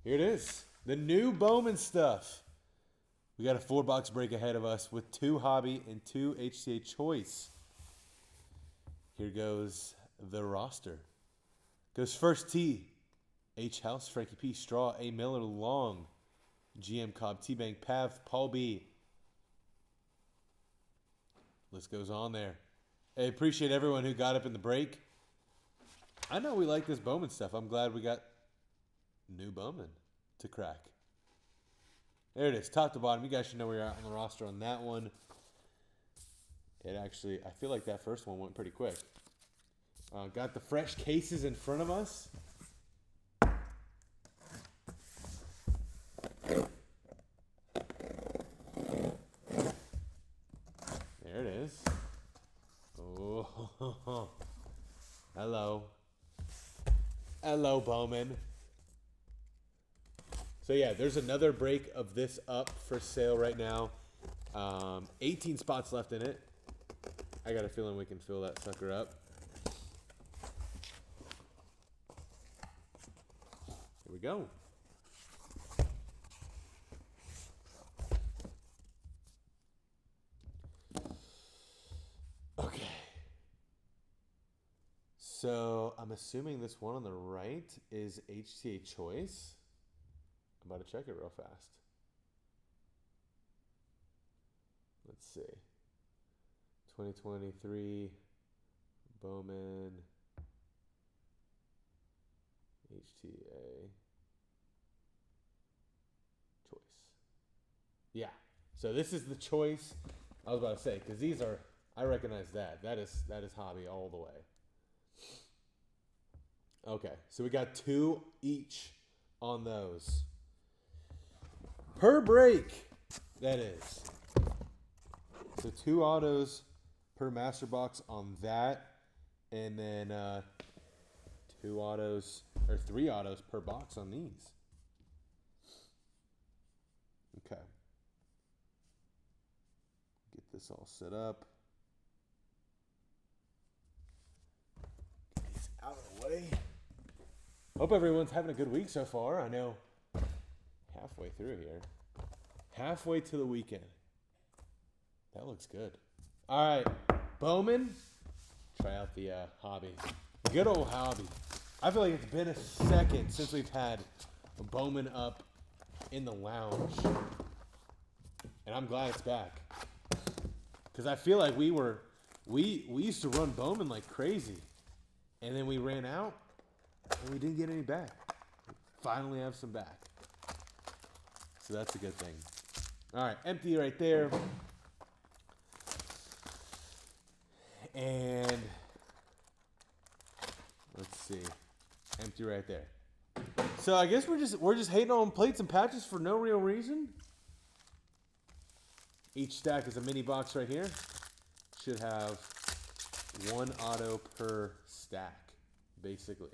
Here it is. The new Bowman stuff. We got a 4-box break ahead of us with 2 hobby and 2 HTA choice. Here goes the roster. Goes first T. H House, Frankie P. Straw, A. Miller, Long, GM Cobb, T-Bank, Pav, Paul B. List goes on there. I appreciate everyone who got up in the break. I know we like this Bowman stuff. I'm glad we got new Bowman to crack. There it is, top to bottom. You guys should know where you're at on the roster on that one. It actually, I feel like that first one went pretty quick. Got the fresh cases in front of us. There it is. Oh, hello. Hello, Bowman. So yeah, there's another break of this up for sale right now. 18 spots left in it. I got a feeling we can fill that sucker up. Here we go. Okay. So I'm assuming this one on the right is HTA choice. I'm about to check it real fast. Let's see. 2023 Bowman HTA choice. Yeah. So this is the choice. I was about to say, because these are, I recognize that. That is hobby all the way. Okay, so we got 2 each on those. Per break, that is. So 2 autos per master box on that. And then 2 autos, or 3 autos per box on these. Okay. Get this all set up. Get these out of the way. Hope everyone's having a good week so far. I know halfway through here. Halfway to the weekend. That looks good. All right, Bowman. Try out the hobby. Good old hobby. I feel like it's been a second since we've had a Bowman up in the lounge. And I'm glad it's back. Because I feel like we used to run Bowman like crazy. And then we ran out and we didn't get any back. We finally have some back. So that's a good thing. All right, empty right there. And let's see, empty right there. So I guess we're just hating on plates and patches for no real reason. Each stack is a mini box right here. Should have 1 auto per stack, basically.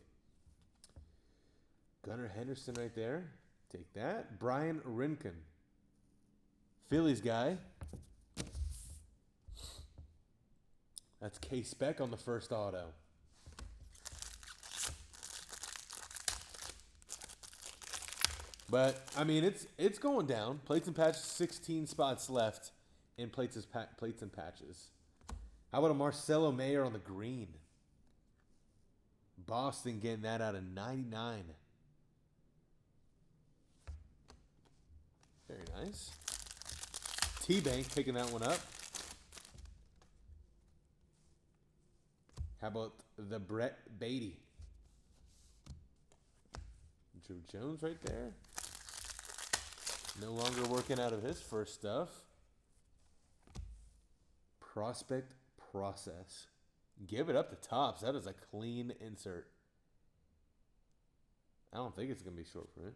Gunnar Henderson right there. Take that. Brian Rinken. Phillies guy. That's K-Spec on the first auto. But, I mean, it's going down. Plates and patches, 16 spots left in plates and patches. How about a Marcelo Mayer on the green? Boston getting that out of 99. Very nice. T-Bank picking that one up. How about the Brett Beatty? Drew Jones right there. No longer working out of his first stuff. Prospect Process. Give it up to Topps. That is a clean insert. I don't think it's going to be short print.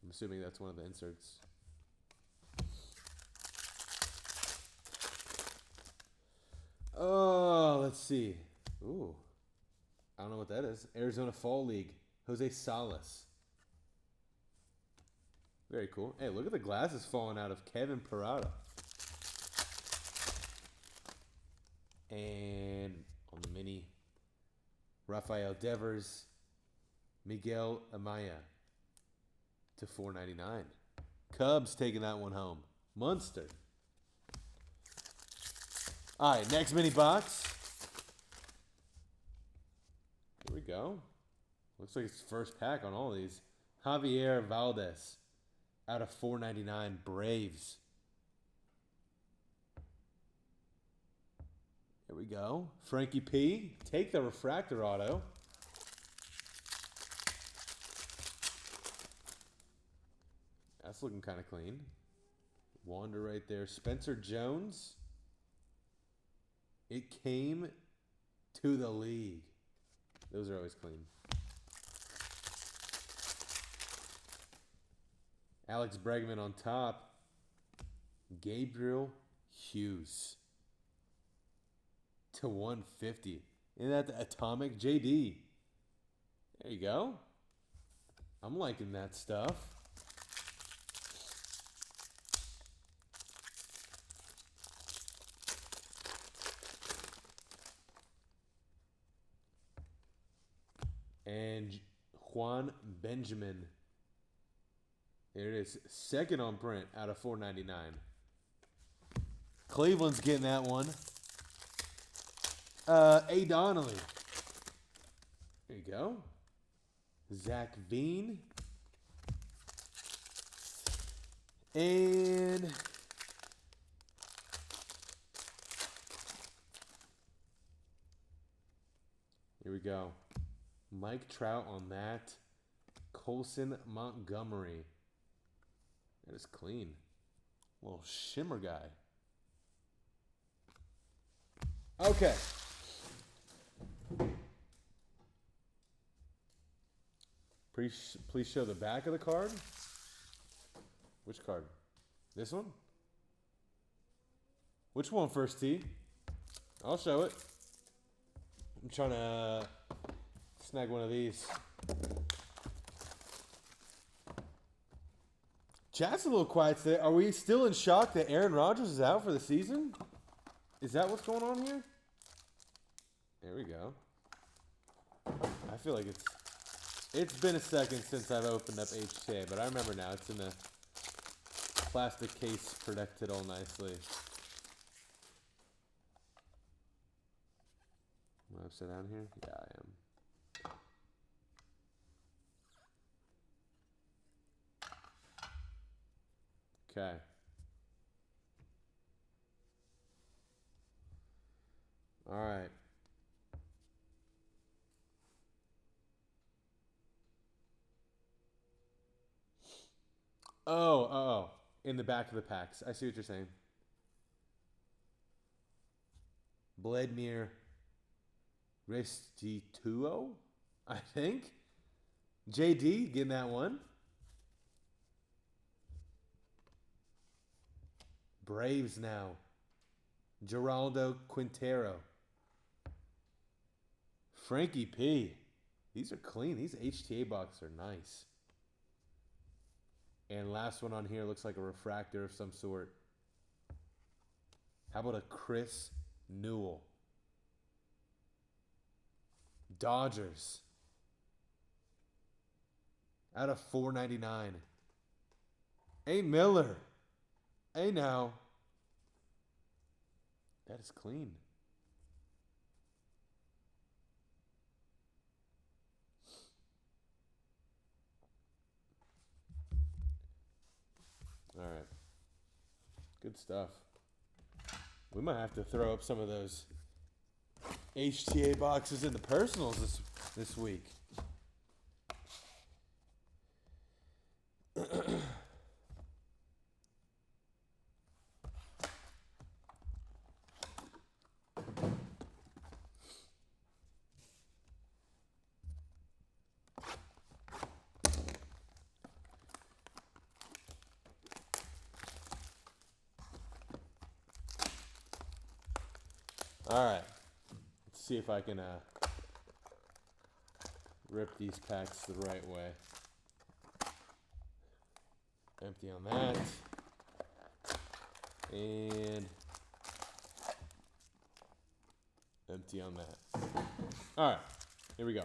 I'm assuming that's one of the inserts. Oh, let's see. Ooh. I don't know what that is. Arizona Fall League. Jose Salas. Very cool. Hey, look at the glasses falling out of Kevin Parada. And on the mini, Rafael Devers, Miguel Amaya. to $4.99. Cubs taking that one home. Munster. All right, next mini box. Here we go. Looks like it's first pack on all of these. Javier Valdez out of $4.99. Braves. Here we go. Frankie P. Take the refractor auto. That's looking kind of clean. Wander right there. Spencer Jones. It came to the league. Those are always clean. Alex Bregman on top. Gabriel Hughes to 150. Isn't that the atomic? JD. There you go. I'm liking that stuff. And Juan Benjamin. There it is. Second on print out of $4.99. Cleveland's getting that one. A. Donnelly. There you go. Zach Veen. And here we go. Mike Trout on that. Colson Montgomery. That is clean. Little shimmer guy. Okay. Please show the back of the card. Which card? This one? Which one first, T? I'll show it. I'm trying to snag one of these. Chat's a little quiet today. Are we still in shock that Aaron Rodgers is out for the season? Is that what's going on here? There we go. I feel like it's been a second since I've opened up HTA, but I remember now. It's in the plastic case protected all nicely. Am I upside down here? Yeah, I am. Okay. All right. Oh. In the back of the packs. I see what you're saying. Vladimir Restituo, I think. JD getting that one. Braves now. Geraldo Quintero. Frankie P. These are clean. These HTA boxes are nice. And last one on here looks like a refractor of some sort. How about a Chris Newell? Dodgers. Out of $4.99. A. Miller. Hey now. That is clean. All right. Good stuff. We might have to throw up some of those HTA boxes in the personals this week. All right, let's see if I can rip these packs the right way. Empty on that. And empty on that. All right, here we go.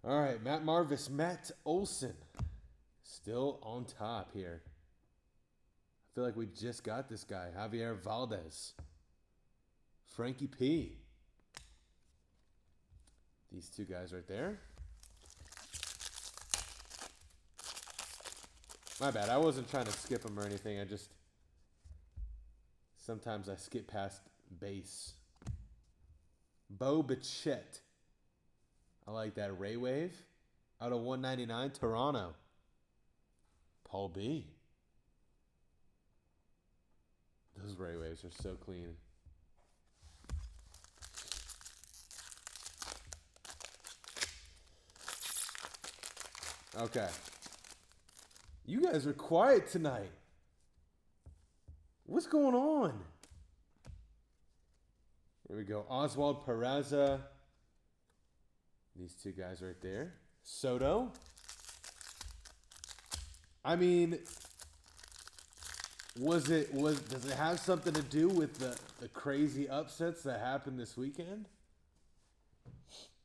All right, Matt Marvis, Matt Olson. Still on top here. I feel like we just got this guy. Javier Valdez. Frankie P. These two guys right there. My bad. I wasn't trying to skip them or anything. Sometimes I skip past base. Bo Bichette. I like that. Ray Wave. Out of 199. Toronto. Paul B. Those Ray Waves are so clean. Okay. You guys are quiet tonight. What's going on? Here we go. Oswald Peraza. These two guys right there. Soto. I mean, does it have something to do with the crazy upsets that happened this weekend?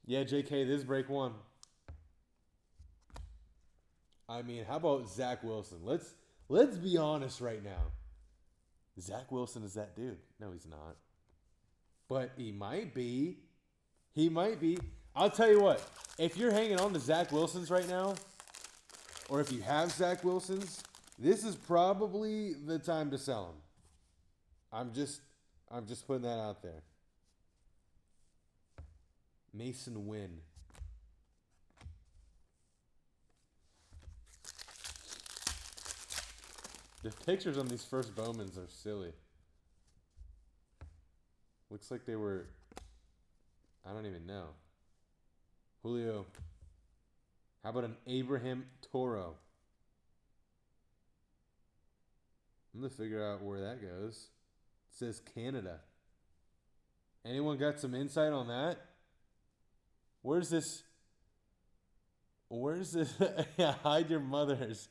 Yeah, JK, this is break one. I mean, how about Zach Wilson? Let's be honest right now. Zach Wilson is that dude. No, he's not. But he might be. He might be. I'll tell you what. If you're hanging on to Zach Wilson's right now, or if you have Zach Wilson's, this is probably the time to sell him. I'm just putting that out there. Mason Wynn. The pictures on these first Bowmans are silly. Looks like they were... I don't even know. Julio. How about an Abraham Toro? I'm going to figure out where that goes. It says Canada. Anyone got some insight on that? Where's this? Yeah, hide your mothers.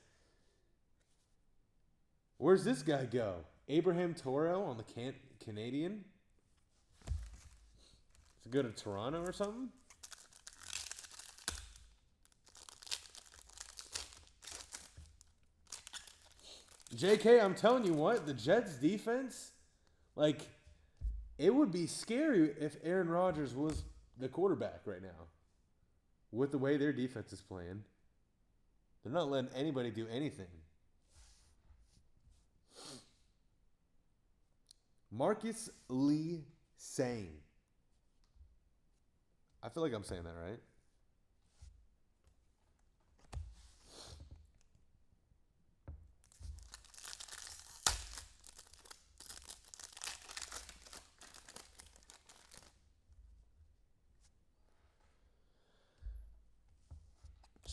Where's this guy go? Abraham Toro on the Canadian? Does it go to Toronto or something? JK, I'm telling you what, the Jets defense, like, it would be scary if Aaron Rodgers was the quarterback right now. With the way their defense is playing. They're not letting anybody do anything. Marcus Lee Sang. I feel like I'm saying that right.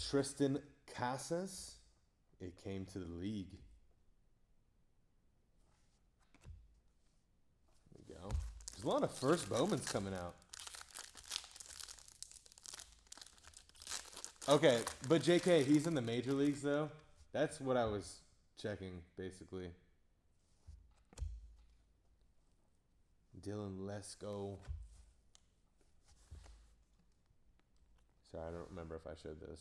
Tristan Casas. It came to the league. There we go. There's a lot of first Bowmans coming out. Okay, but JK, he's in the major leagues though. That's what I was checking, basically. Dylan Lesko. Sorry, I don't remember if I showed this.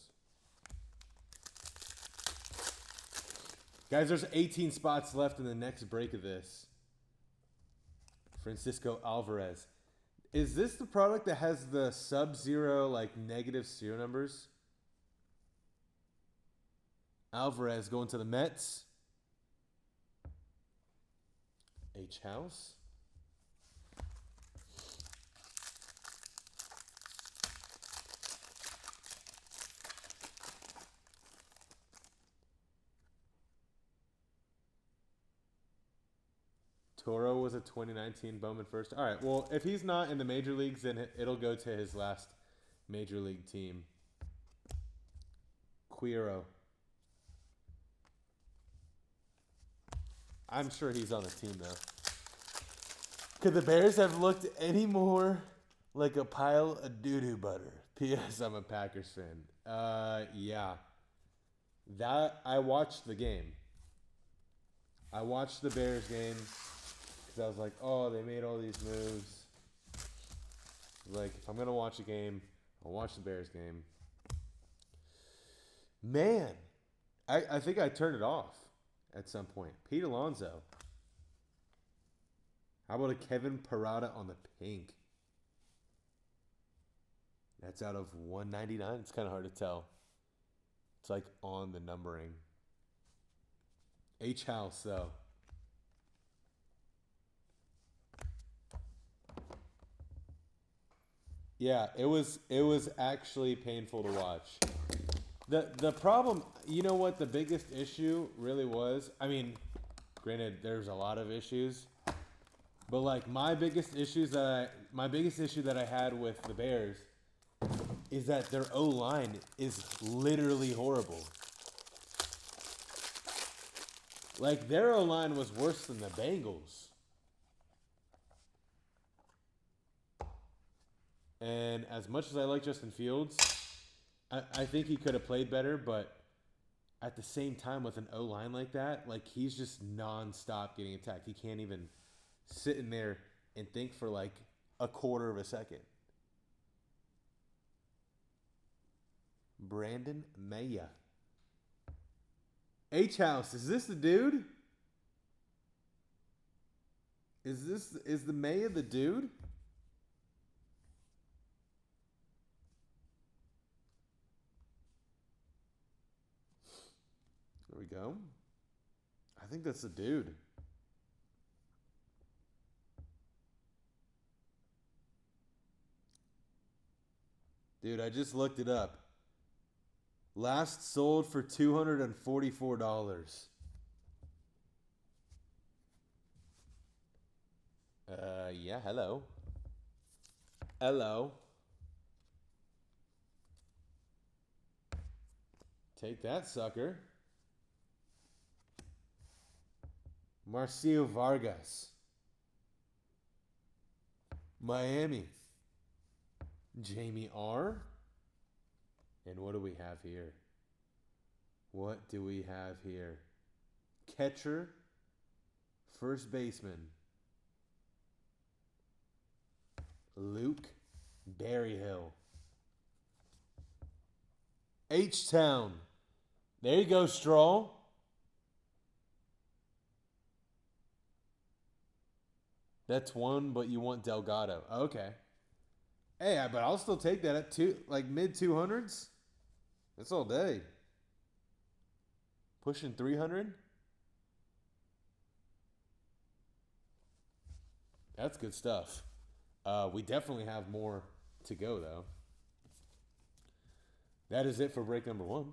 Guys, there's 18 spots left in the next break of this. Francisco Alvarez. Is this the product that has the sub-zero, like, negative serial numbers? Alvarez going to the Mets. H. House. Toro was a 2019 Bowman first. All right, well, if he's not in the major leagues, then it'll go to his last major league team. Quiro. I'm sure he's on the team, though. Could the Bears have looked any more like a pile of doo-doo butter? P.S. I'm a Packers fan. Yeah. That, I watched the game. I watched the Bears game. I was like, oh, they made all these moves. Like, if I'm going to watch a game, I'll watch the Bears game. Man, I think I turned it off at some point. Pete Alonso. How about a Kevin Parada on the pink? That's out of 199. It's kind of hard to tell. It's like on the numbering. H House though. Yeah, it was actually painful to watch. The problem, you know what the biggest issue really was? I mean, granted there's a lot of issues, but like my biggest issue that I had with the Bears is that their O-line is literally horrible. Like their O-line was worse than the Bengals. And as much as I like Justin Fields, I think he could have played better, but at the same time with an O-line like that, like he's just nonstop getting attacked. He can't even sit in there and think for like a quarter of a second. Brandon Maya. H House, is this the dude? Is the Maya the dude? There we go. I think that's the dude. Dude, I just looked it up. Last sold for $244. Yeah, hello. Hello. Take that, sucker. Marcio Vargas. Miami. Jamie R. And what do we have here? What do we have here? Catcher. First baseman. Luke Berryhill. H-Town. There you go, Stroll. That's one, but you want Delgado. Okay. Hey, but I'll still take that at like mid 200s. That's all day. Pushing 300. That's good stuff. We definitely have more to go, though. That is it for break number 1.